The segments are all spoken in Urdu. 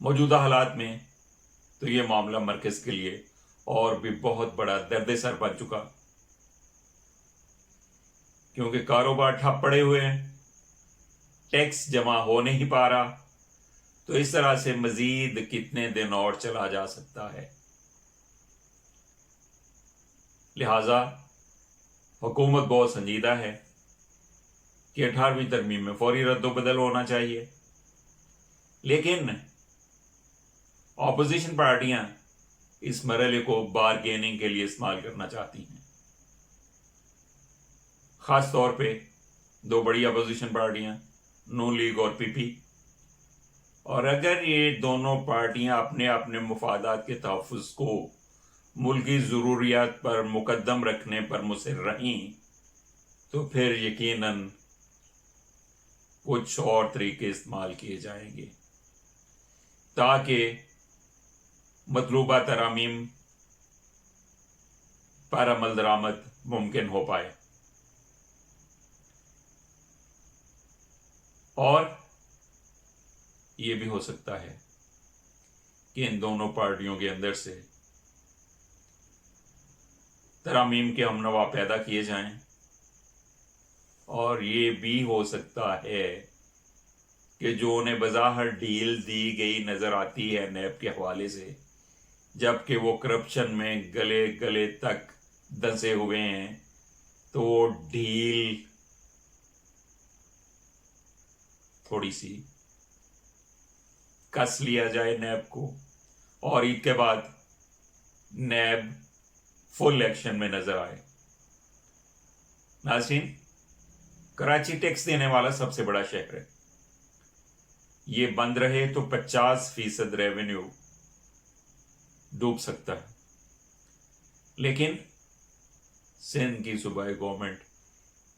موجودہ حالات میں تو یہ معاملہ مرکز کے لیے اور بھی بہت بڑا درد سر بن چکا، کیونکہ کاروبار ٹھپ پڑے ہوئے ہیں، ٹیکس جمع ہو نہیں پا رہا، تو اس طرح سے مزید کتنے دن اور چلا جا سکتا ہے۔ لہذا حکومت بہت سنجیدہ ہے کہ 18ویں ترمیم میں فوری رد و بدل ہونا چاہیے، لیکن اپوزیشن پارٹیاں اس مرحلے کو بارگیننگ کے لیے استعمال کرنا چاہتی ہیں، خاص طور پہ دو بڑی اپوزیشن پارٹیاں نون لیگ اور پی پی، اور اگر یہ دونوں پارٹیاں اپنے اپنے مفادات کے تحفظ کو ملکی ضروریات پر مقدم رکھنے پر مصر رہیں تو پھر یقیناً کچھ اور طریقے استعمال کیے جائیں گے تاکہ مطلوبہ ترامیم پر عمل درآمد ممکن ہو پائے۔ اور یہ بھی ہو سکتا ہے کہ ان دونوں پارٹیوں کے اندر سے ترامیم کے ہم نوا پیدا کیے جائیں، اور یہ بھی ہو سکتا ہے کہ جو انہیں بظاہر ڈیل دی گئی نظر آتی ہے نیب کے حوالے سے، جبکہ وہ کرپشن میں گلے گلے تک دھنسے ہوئے ہیں، تو وہ ڈیل تھوڑی سی کس لیا جائے نیب کو، اور عید کے بعد نیب فل ایکشن میں نظر آئے۔ ناظرین، کراچی ٹیکس دینے والا سب سے بڑا شہر ہے، یہ بند رہے تو 50% ریونیو ڈوب سکتا ہے، لیکن سندھ کی صوبائی گورنمنٹ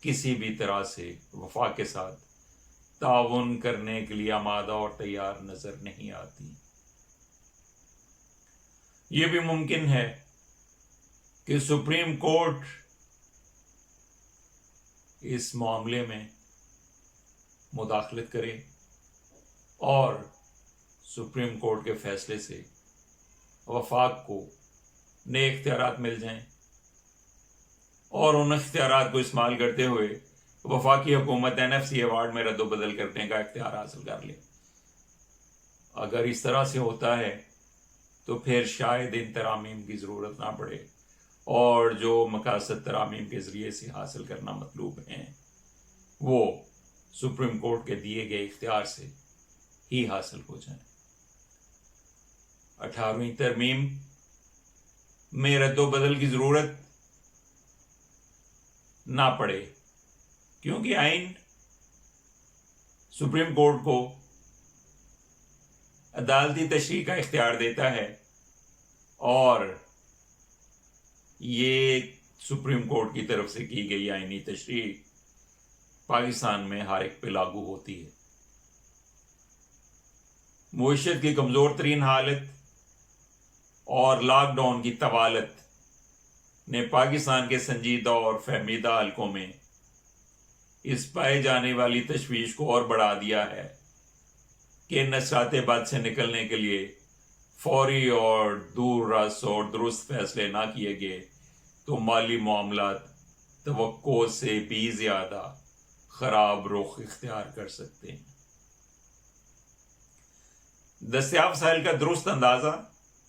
کسی بھی طرح سے وفاق کے ساتھ تعاون کرنے کے لیے آمادہ اور تیار نظر نہیں آتی۔ یہ بھی ممکن ہے کہ سپریم کورٹ اس معاملے میں مداخلت کرے اور سپریم کورٹ کے فیصلے سے وفاق کو نئے اختیارات مل جائیں، اور ان اختیارات کو استعمال کرتے ہوئے وفاقی حکومت NFC ایوارڈ میں رد و بدل کرنے کا اختیار حاصل کر لے۔ اگر اس طرح سے ہوتا ہے تو پھر شاید ان ترامیم کی ضرورت نہ پڑے، اور جو مقاصد ترامیم کے ذریعے سے حاصل کرنا مطلوب ہیں وہ سپریم کورٹ کے دیے گئے اختیار سے ہی حاصل ہو جائیں۔ 18ویں ترمیم میں رد و بدل کی ضرورت نہ پڑے، کیونکہ آئین سپریم کورٹ کو عدالتی تشریح کا اختیار دیتا ہے، اور یہ سپریم کورٹ کی طرف سے کی گئی آئینی تشریح پاکستان میں ہر ایک پہ لاگو ہوتی ہے۔ معیشت کی کمزور ترین حالت اور لاک ڈاؤن کی طوالت نے پاکستان کے سنجیدہ اور فہمیدہ حلقوں میں اس پائے جانے والی تشویش کو اور بڑھا دیا ہے کہ نشات بد سے نکلنے کے لیے فوری اور دور رس اور درست فیصلے نہ کیے گئے تو مالی معاملات توقع سے بھی زیادہ خراب رخ اختیار کر سکتے ہیں۔ دستیاب وسائل کا درست اندازہ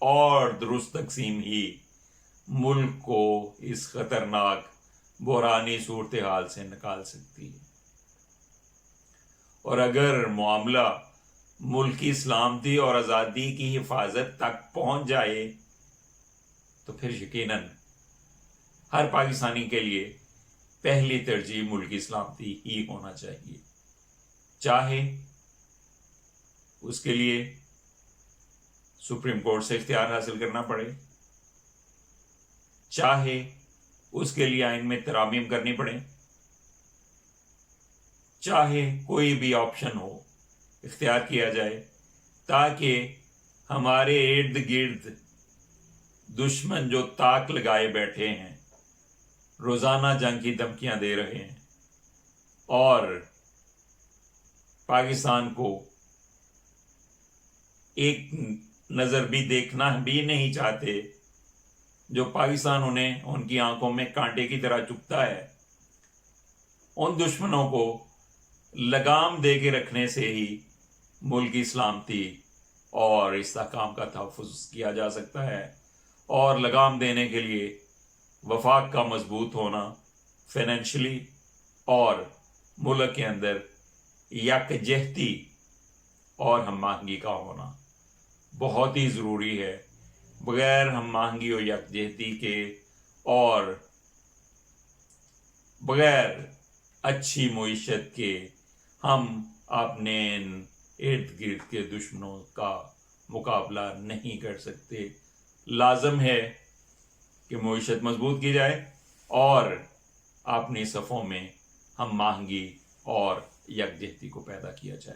اور درست تقسیم ہی ملک کو اس خطرناک بحرانی صورتحال سے نکال سکتی ہے، اور اگر معاملہ ملک کی سلامتی اور آزادی کی حفاظت تک پہنچ جائے تو پھر یقیناً ہر پاکستانی کے لیے پہلی ترجیح ملکی سلامتی ہی ہونا چاہیے، چاہے اس کے لیے سپریم کورٹ سے اختیار حاصل کرنا پڑے، چاہے اس کے لیے آئین میں ترامیم کرنی پڑے، چاہے کوئی بھی آپشن ہو اختیار کیا جائے، تاکہ ہمارے ارد گرد دشمن جو تاک لگائے بیٹھے ہیں، روزانہ جنگ کی دھمکیاں دے رہے ہیں اور پاکستان کو ایک نظر بھی دیکھنا بھی نہیں چاہتے، جو پاکستان انہیں ان کی آنکھوں میں کانٹے کی طرح چبھتا ہے، ان دشمنوں کو لگام دے کے رکھنے سے ہی ملک کی سلامتی اور استحکام کا تحفظ کیا جا سکتا ہے۔ اور لگام دینے کے لیے وفاق کا مضبوط ہونا فائنینشلی اور ملک کے اندر یکجہتی اور ہم آہنگی کا ہونا بہت ہی ضروری ہے۔ بغیر ہم آہنگی اور یکجہتی کے اور بغیر اچھی معیشت کے ہم اپنے ارد گرد کے دشمنوں کا مقابلہ نہیں کر سکتے۔ لازم ہے کہ معیشت مضبوط کی جائے اور اپنی صفوں میں ہم آہنگی اور یکجہتی کو پیدا کیا جائے۔